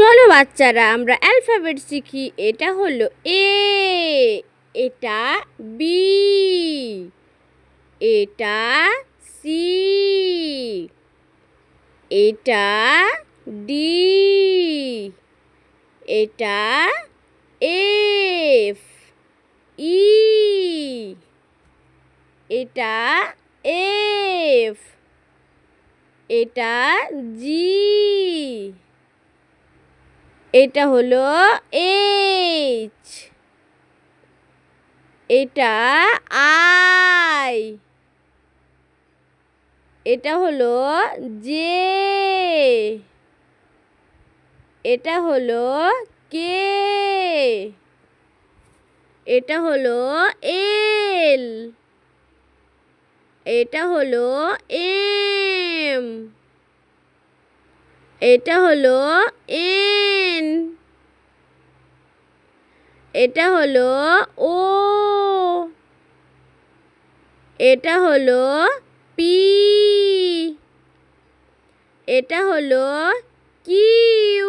চলো বাচ্চারা আমরা অ্যালফাবেট শিখি। এটা হলো এ, এটা বি, এটা সি, এটা ডি, এটা এফ, ই, এটা এফ, এটা জি, এটা হলো এইচ, এটা আই, এটা হলো জে, এটা হলো কে, এটা হলো এল, এটা হলো এম, এটা হলো এন, এটা হলো ও, এটা হলো পি, এটা হলো কিউ,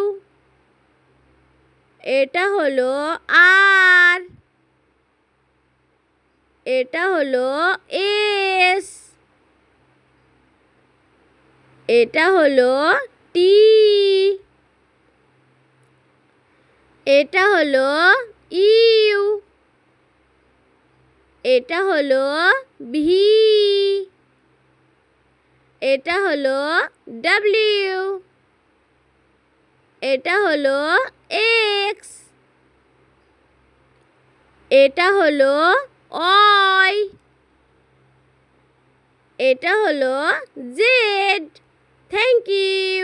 এটা হলো আর, এটা হলো এস, এটা হলো টি, এটা হলো ইউ, এটা হলো ভি, এটা হলো ডাব্লিউ, এটা হলো এক্স, এটা হলো ওয়াই, এটা হলো জেড। Thank you.